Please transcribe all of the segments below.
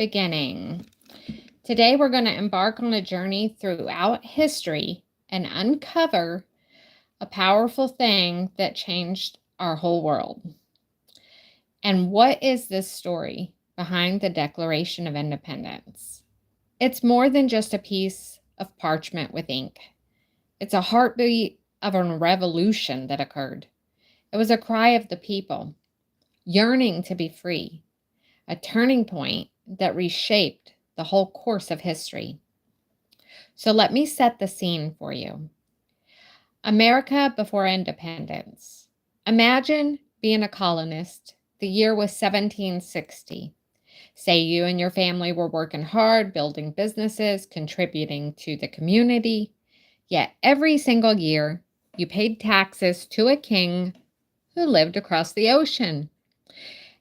beginning. Today, we're going to embark on a journey throughout history and uncover a powerful thing that changed our whole world. And what is this story behind the Declaration of Independence? It's more than just a piece of parchment with ink. It's a heartbeat of a revolution that occurred. It was a cry of the people, yearning to be free, a turning point that reshaped the whole course of history. So let me set the scene for you. America before independence. Imagine being a colonist. The year was 1760. Say you and your family were working hard, building businesses, contributing to the community. Yet every single year, you paid taxes to a king who lived across the ocean.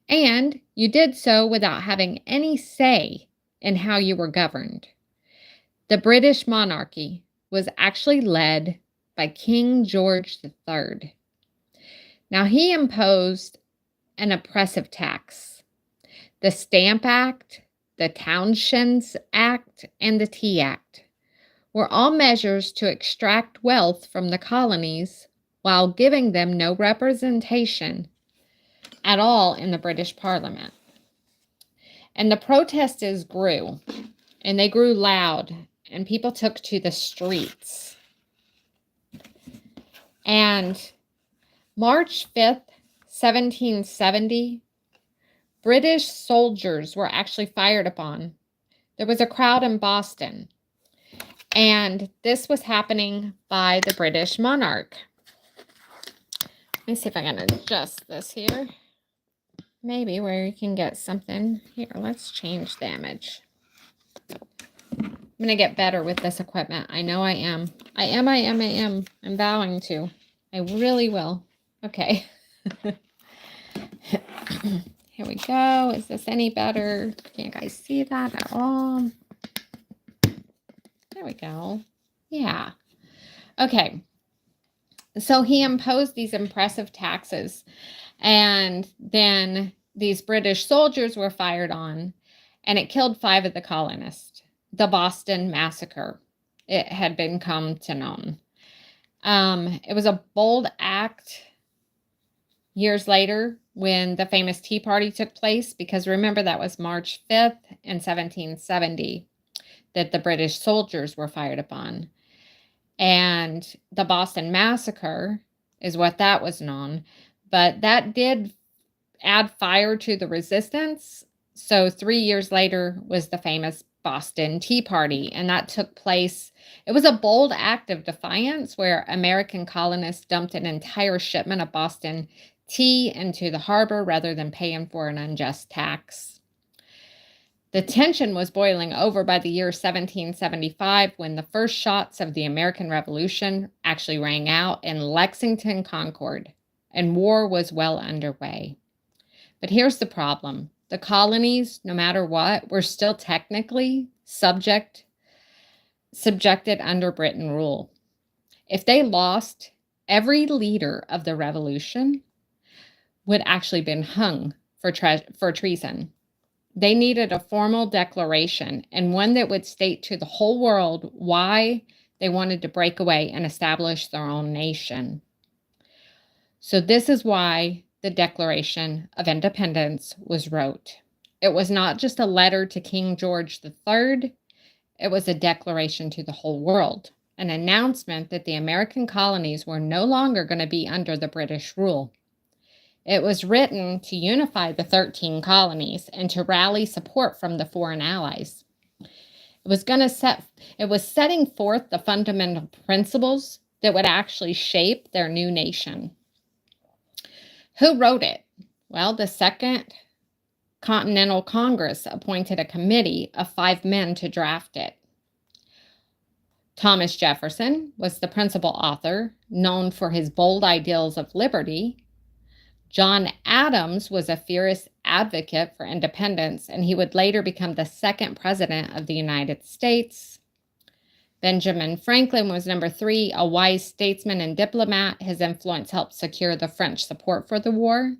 And you did so without having any say in how you were governed. The British monarchy was actually led by King George III. Now, he imposed an oppressive tax. The Stamp Act, the Townshends Act, and the Tea Act were all measures to extract wealth from the colonies while giving them no representation at all in the British Parliament. And the protests grew, and they grew loud, and people took to the streets. And March 5th, 1770, British soldiers were actually fired upon. There was a crowd in Boston, and this was happening by the British monarch. Let me see if I can adjust this here. Maybe where you can get something. Here, let's change the image. I'm going to get better with this equipment. I know I am. I am. I'm vowing to. I really will. Okay. Here we go. Is this any better? Can you guys see that at all? There we go. Yeah. Okay. So he imposed these impressive taxes, and then these British soldiers were fired on, and it killed 5 of the colonists. The Boston Massacre, it had become known. It was a bold act years later when the famous Tea Party took place, because remember that was March 5th in 1770 that the British soldiers were fired upon. And the Boston Massacre is what that was known. But that did add fire to the resistance. So 3 years later was the famous Boston Tea Party. And that took place. It was a bold act of defiance where American colonists dumped an entire shipment of Boston tea into the harbor rather than paying for an unjust tax. The tension was boiling over by the year 1775 when the first shots of the American Revolution actually rang out in Lexington, Concord, and war was well underway. But here's the problem. The colonies, no matter what, were still technically subjected under Britain rule. If they lost, every leader of the revolution would actually been hung for treason. They needed a formal declaration, and one that would state to the whole world why they wanted to break away and establish their own nation. So this is why the Declaration of Independence was wrote. It was not just a letter to King George III. It was a declaration to the whole world, an announcement that the American colonies were no longer going to be under the British rule. It was written to unify the 13 colonies and to rally support from the foreign allies. It was setting forth the fundamental principles that would actually shape their new nation. Who wrote it? Well, the Second Continental Congress appointed a committee of 5 men to draft it. Thomas Jefferson was the principal author, known for his bold ideals of liberty. John Adams was a fierce advocate for independence, and he would later become the 2nd president of the United States. Benjamin Franklin was number 3, a wise statesman and diplomat. His influence helped secure the French support for the war.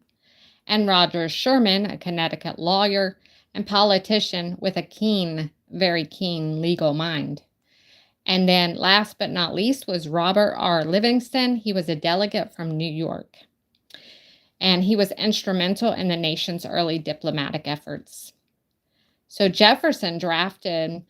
And Roger Sherman, a Connecticut lawyer, and politician with a keen, very keen legal mind. And then last but not least was Robert R. Livingston. He was a delegate from New York, and he was instrumental in the nation's early diplomatic efforts. So Jefferson drafted,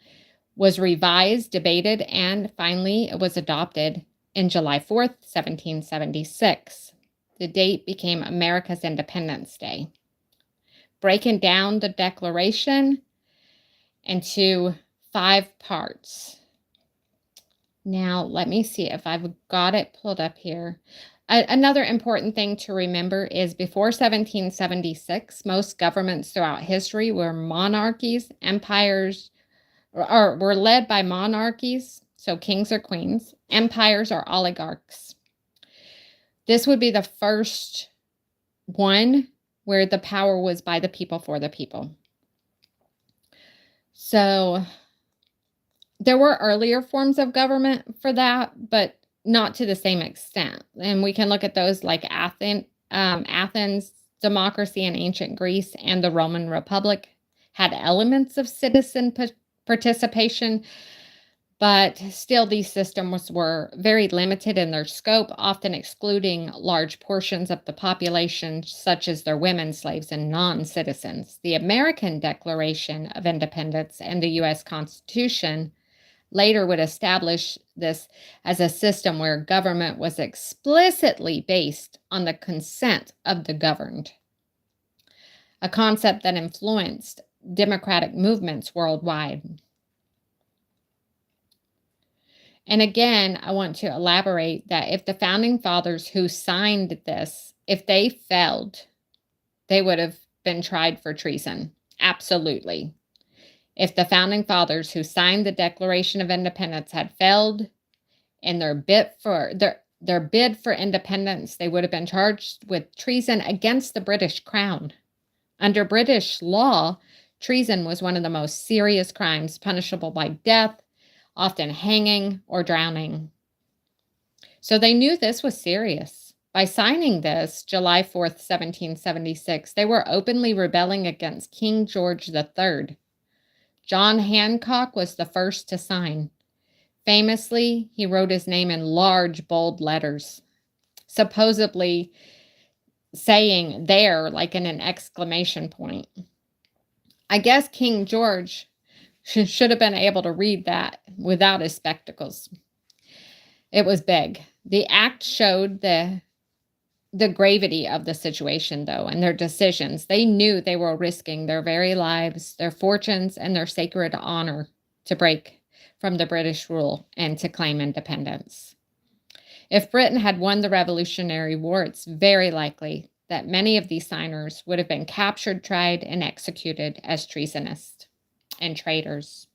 was revised, debated, and finally it was adopted in July 4th, 1776. The date became America's Independence Day. Breaking down the Declaration into 5 parts. Now, let me see if I've got it pulled up here. Another important thing to remember is before 1776, most governments throughout history were monarchies, empires, or were led by monarchies, so kings or queens, empires or oligarchs. This would be the first one where the power was by the people for the people. So there were earlier forms of government for that, but not to the same extent. And we can look at those like Athens, democracy in ancient Greece, and the Roman Republic had elements of citizen participation, but still these systems were very limited in their scope, often excluding large portions of the population, such as their women slaves and non-citizens. The American Declaration of Independence and the U.S. Constitution later would establish this as a system where government was explicitly based on the consent of the governed, a concept that influenced democratic movements worldwide. And again, I want to elaborate that if the founding fathers who signed this, if they failed, they would have been tried for treason. Absolutely. If the founding fathers who signed the Declaration of Independence had failed in their bid for independence, they would have been charged with treason against the British Crown. Under British law, treason was one of the most serious crimes, punishable by death, often hanging or drowning. So they knew this was serious. By signing this, July 4th, 1776, they were openly rebelling against King George III. John Hancock was the first to sign. Famously, he wrote his name in large, bold letters, supposedly saying there like in an exclamation point. I guess King George should have been able to read that without his spectacles. It was big. The act showed the gravity of the situation, though, and their decisions. They knew they were risking their very lives, their fortunes, and their sacred honor to break from the British rule and to claim independence. If Britain had won the Revolutionary War, it's very likely that many of these signers would have been captured, tried, and executed as treasonists and traitors.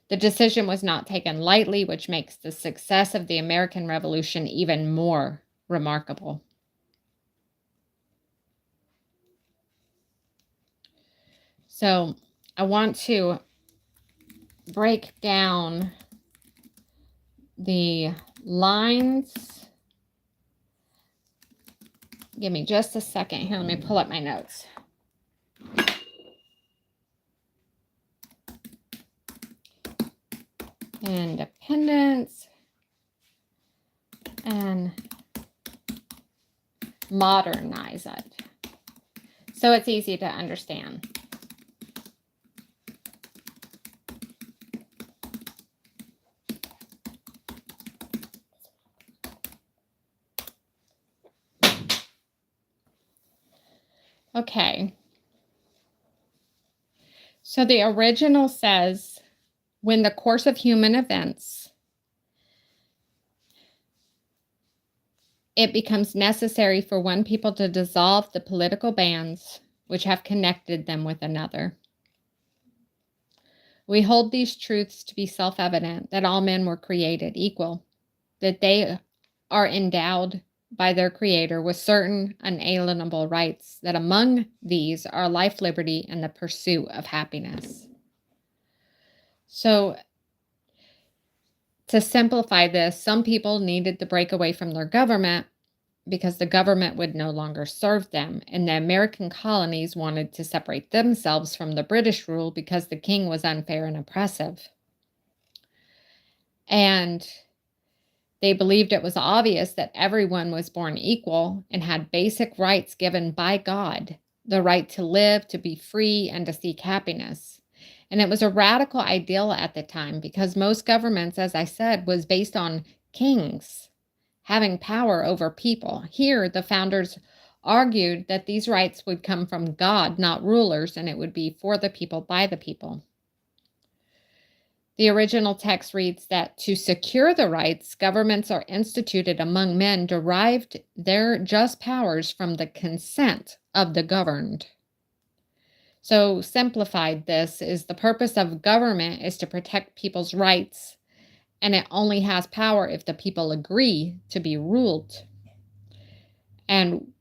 The decision was not taken lightly, which makes the success of the American Revolution even more remarkable. So I want to break down the lines. Give me just a second here. Let me pull up my notes. Independence and modernize it so it's easy to understand. Okay. So the original says, when the course of human events, it becomes necessary for one people to dissolve the political bands which have connected them with another. We hold these truths to be self-evident, that all men were created equal, that they are endowed by their Creator with certain unalienable rights, that among these are life, liberty, and the pursuit of happiness. So, to simplify this, some people needed to break away from their government because the government would no longer serve them, and the American colonies wanted to separate themselves from the British rule because the king was unfair and oppressive. And they believed it was obvious that everyone was born equal and had basic rights given by God, the right to live, to be free, and to seek happiness. And it was a radical ideal at the time because most governments, as I said, was based on kings having power over people. Here, the founders argued that these rights would come from God, not rulers, and it would be for the people, by the people. The original text reads that to secure the rights, governments are instituted among men derived their just powers from the consent of the governed. So simplified, this is the purpose of government is to protect people's rights, and it only has power if the people agree to be ruled. And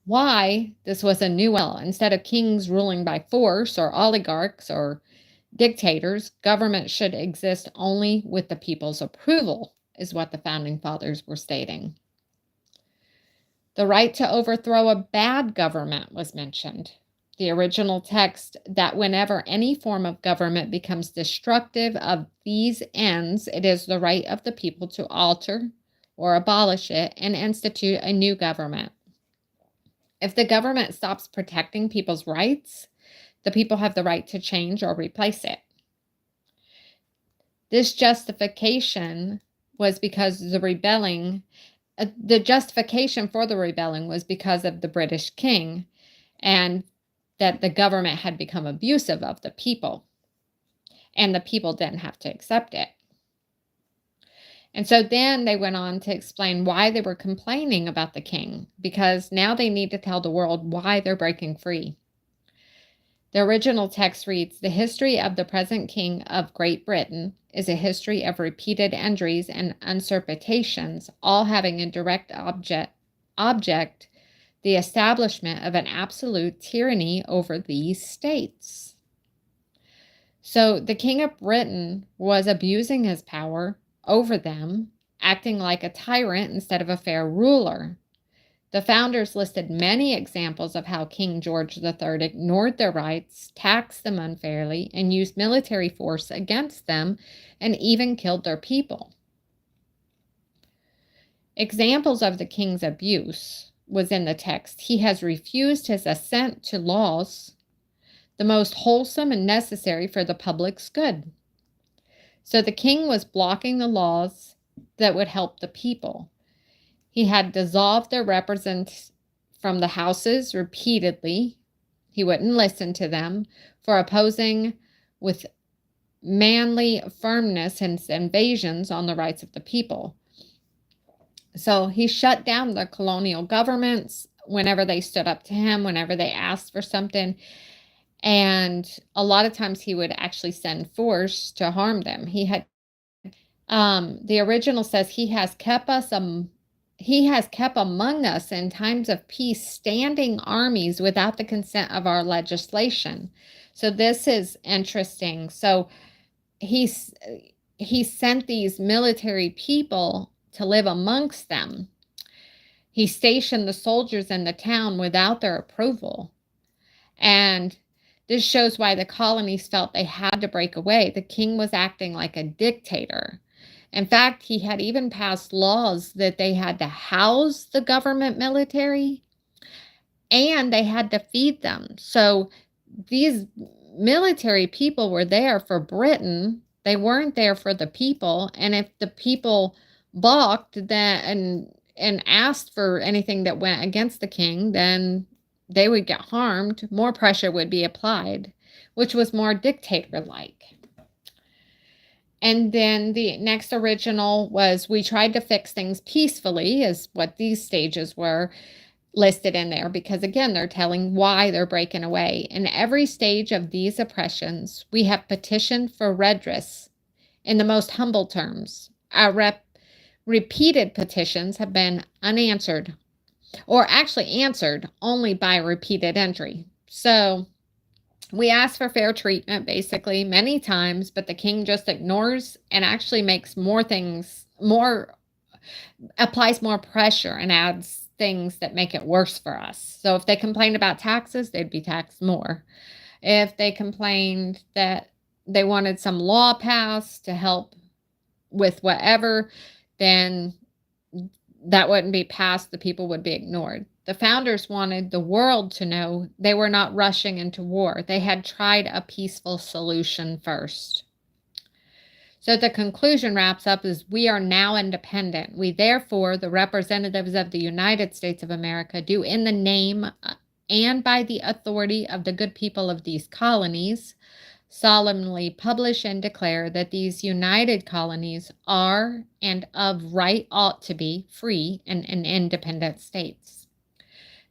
why this was a new well. Instead of kings ruling by force or oligarchs or dictators, government should exist only with the people's approval, is what the founding fathers were stating. The right to overthrow a bad government was mentioned. The original text that whenever any form of government becomes destructive of these ends, it is the right of the people to alter or abolish it and institute a new government. If the government stops protecting people's rights, the people have the right to change or replace it. This justification was because the justification for the rebelling was because of the British king and that the government had become abusive of the people, and the people didn't have to accept it. And so then they went on to explain why they were complaining about the king, because now they need to tell the world why they're breaking free. The original text reads, "The history of the present king of Great Britain is a history of repeated injuries and usurpations, all having a direct object the establishment of an absolute tyranny over these states." So the king of Britain was abusing his power over them, acting like a tyrant instead of a fair ruler. The founders listed many examples of how King George III ignored their rights, taxed them unfairly, and used military force against them, and even killed their people. Examples of the king's abuse was in the text. He has refused his assent to laws, the most wholesome and necessary for the public's good. So the king was blocking the laws that would help the people. He had dissolved their representatives from the houses repeatedly. He wouldn't listen to them for opposing with manly firmness his invasions on the rights of the people. So he shut down the colonial governments whenever they stood up to him, whenever they asked for something. And a lot of times he would actually send force to harm them. The original says he has kept among us in times of peace standing armies without the consent of our legislation. So this is interesting. So he sent these military people to live amongst them. He stationed the soldiers in the town without their approval. And this shows why the colonies felt they had to break away. The king was acting like a dictator. In fact, he had even passed laws that they had to house the government military and they had to feed them. So these military people were there for Britain. They weren't there for the people. And if the people balked and asked for anything that went against the king, then they would get harmed. More pressure would be applied, which was more dictator-like. And then the next original was, "We tried to fix things peacefully," is what these stages were listed in there, because again, they're telling why they're breaking away. In every stage of these oppressions, we have petitioned for redress in the most humble terms. Our repeated petitions have been unanswered, or actually answered only by repeated injury. So we ask for fair treatment basically many times, but the king just ignores and actually makes applies more pressure and adds things that make it worse for us. So if they complained about taxes, they'd be taxed more. If they complained that they wanted some law passed to help with whatever, then that wouldn't be passed. The people would be ignored. The founders wanted the world to know they were not rushing into war. They had tried a peaceful solution first. So the conclusion wraps up is we are now independent. We therefore, the representatives of the United States of America, do in the name and by the authority of the good people of these colonies, solemnly publish and declare that these united colonies are and of right ought to be free and independent states.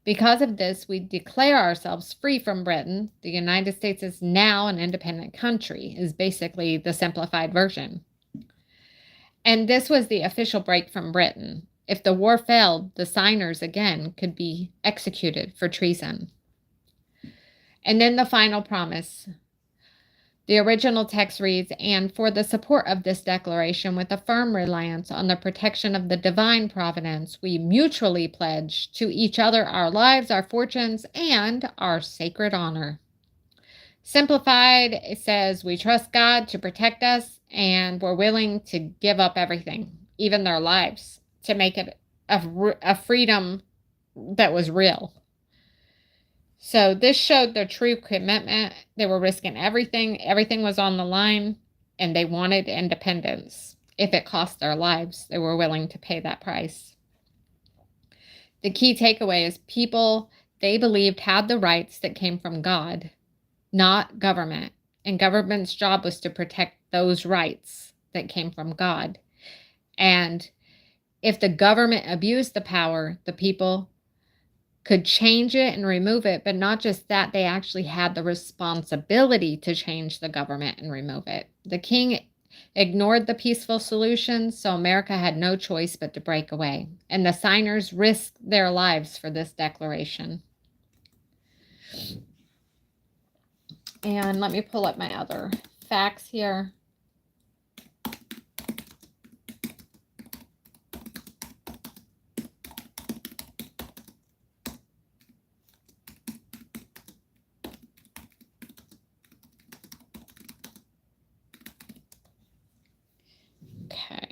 Because of this, we declare ourselves free from Britain. The United States is now an independent country, is basically the simplified version. And this was the official break from Britain. If the war failed, the signers again could be executed for treason. And then the final promise. The original text reads, "And for the support of this declaration, with a firm reliance on the protection of the divine providence, we mutually pledge to each other our lives, our fortunes, and our sacred honor." Simplified, it says we trust God to protect us, and we're willing to give up everything, even their lives, to make it a freedom that was real. So this showed their true commitment. They were risking everything. Everything was on the line, and they wanted independence. If it cost their lives, they were willing to pay that price. The key takeaway is people they believed had the rights that came from God, not government. And government's job was to protect those rights that came from God. And if the government abused the power, the people could change it and remove it, but not just that, they actually had the responsibility to change the government and remove it. The king ignored the peaceful solution, so America had no choice but to break away. And the signers risked their lives for this declaration. And let me pull up my other facts here. Okay.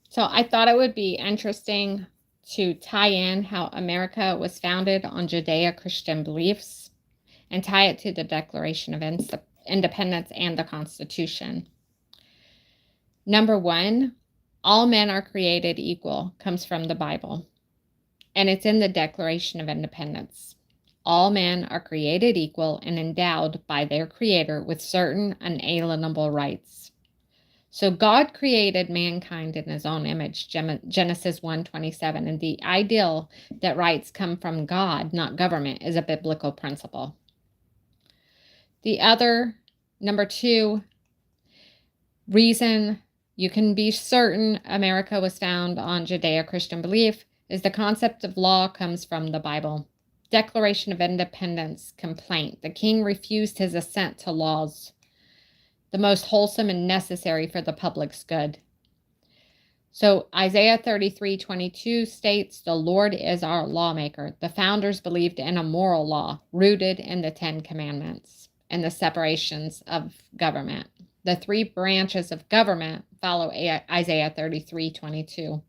So I thought it would be interesting to tie in how America was founded on Judeo-Christian beliefs and tie it to the Declaration of Independence and the Constitution. Number one, all men are created equal comes from the Bible, and it's in the Declaration of Independence. All men are created equal and endowed by their Creator with certain unalienable rights. So God created mankind in his own image, Genesis 1:27, and the ideal that rights come from God, not government, is a biblical principle. The other, number two, reason you can be certain America was founded on Judeo-Christian belief is the concept of law comes from the Bible. Declaration of Independence complaint. The king refused his assent to laws, the most wholesome and necessary for the public's good. So Isaiah 33:22 states, "The Lord is our lawmaker." The founders believed in a moral law rooted in the 10 Commandments and the separations of government. The 3 branches of government follow Isaiah 33:22.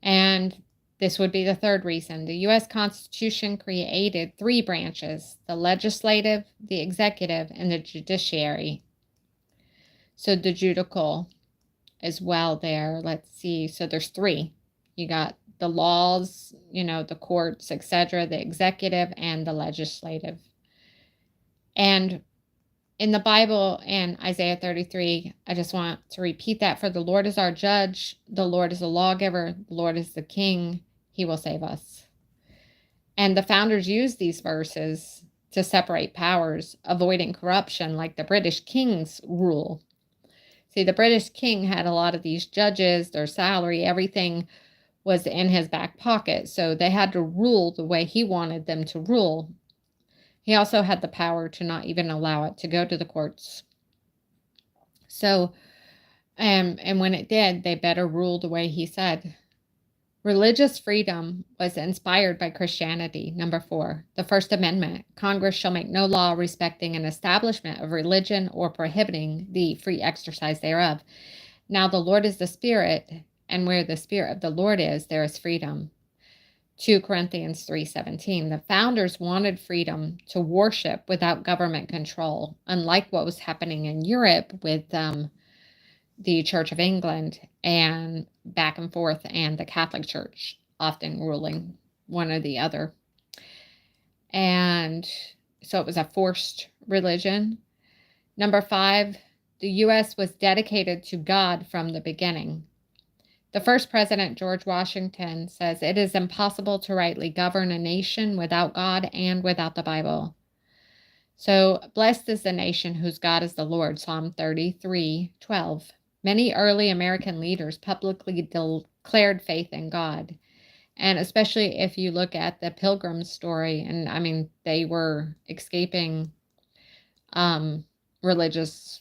And this would be the third reason. The U.S. Constitution created 3 branches, the legislative, the executive, and the judiciary. So the judicial as well there. Let's see. So there's 3. You got the laws, the courts, etc., the executive, and the legislative. And in the Bible, in Isaiah 33, I just want to repeat that. For the Lord is our judge, the Lord is a lawgiver, the Lord is the king, he will save us. And the founders used these verses to separate powers, avoiding corruption like the British king's rule. See, the British king had a lot of these judges, their salary, everything was in his back pocket. So they had to rule the way he wanted them to rule. He also had the power to not even allow it to go to the courts. So, and when it did, they better rule the way he said. Religious freedom was inspired by Christianity. Number 4, the First Amendment. Congress shall make no law respecting an establishment of religion or prohibiting the free exercise thereof. Now the Lord is the Spirit, and where the Spirit of the Lord is, there is freedom. 2 Corinthians 3:17. The founders wanted freedom to worship without government control, unlike what was happening in Europe with the Church of England and back and forth, and the Catholic Church often ruling one or the other. And so it was a forced religion. Number 5, the U.S. was dedicated to God from the beginning. The first president, George Washington, says, "It is impossible to rightly govern a nation without God and without the Bible." So, blessed is the nation whose God is the Lord, Psalm 33:12. Many early American leaders publicly declared faith in God. And especially if you look at the Pilgrim story, and I mean, they were escaping religious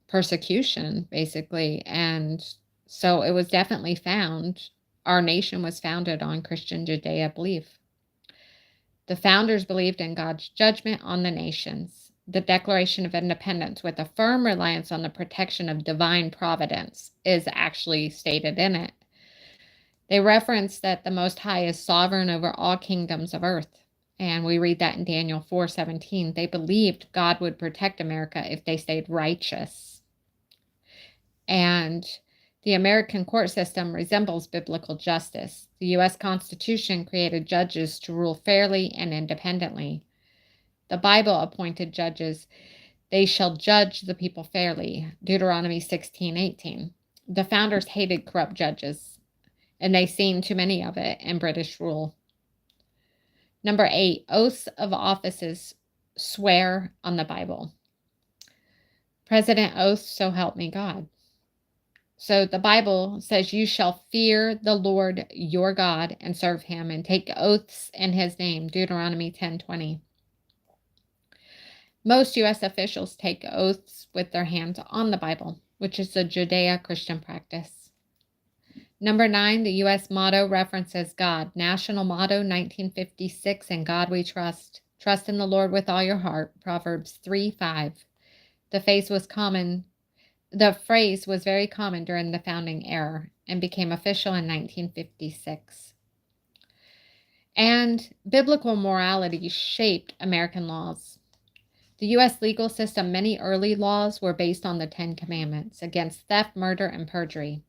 persecution, basically. And so it was definitely found, our nation was founded on Christian Judea belief. The founders believed in God's judgment on the nations. The Declaration of Independence, with a firm reliance on the protection of divine providence, is actually stated in it. They reference that the Most High is sovereign over all kingdoms of earth. And we read that in Daniel 4:17. They believed God would protect America if they stayed righteous. And the American court system resembles biblical justice. The U.S. Constitution created judges to rule fairly and independently. The Bible appointed judges. They shall judge the people fairly. Deuteronomy 16:18. The founders hated corrupt judges, and they seen too many of it in British rule. Number 8, oaths of offices swear on the Bible. President oath, so help me God. So the Bible says, "You shall fear the Lord your God and serve him and take oaths in his name." Deuteronomy 10:20. Most U.S. officials take oaths with their hands on the Bible, which is a Judeo-Christian practice. Number 9, the U.S. motto references God. National motto 1956, "In God we trust. Trust in the Lord with all your heart." Proverbs 3:5. The phrase was very common during the founding era and became official in 1956. And biblical morality shaped American laws. The U.S. legal system, many early laws were based on the 10 Commandments against theft, murder, and perjury.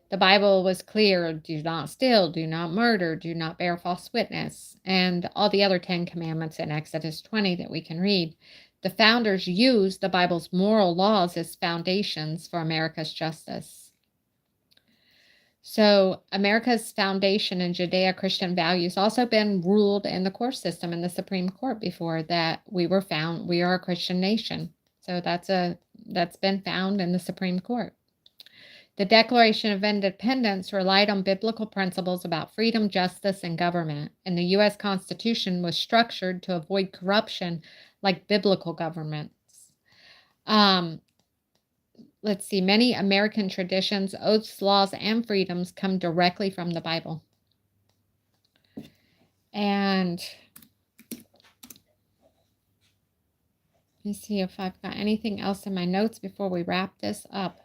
The Bible was clear: do not steal, do not murder, do not bear false witness, and all the other 10 Commandments in Exodus 20 that we can read. The founders used the Bible's moral laws as foundations for America's justice. So America's foundation in Judeo-Christian values also been ruled in the court system in the Supreme Court before that we are a Christian nation. So that's been found in the Supreme Court. The Declaration of Independence relied on biblical principles about freedom, justice, and government, and the U.S. Constitution was structured to avoid corruption like biblical governments. Let's see, many American traditions, oaths, laws, and freedoms come directly from the Bible. And let me see if I've got anything else in my notes before we wrap this up.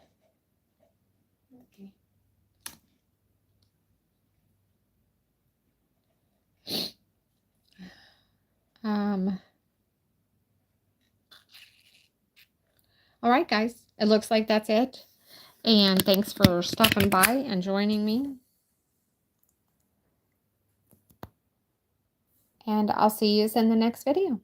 All right, guys, it looks like that's it. And thanks for stopping by and joining me. And I'll see you in the next video.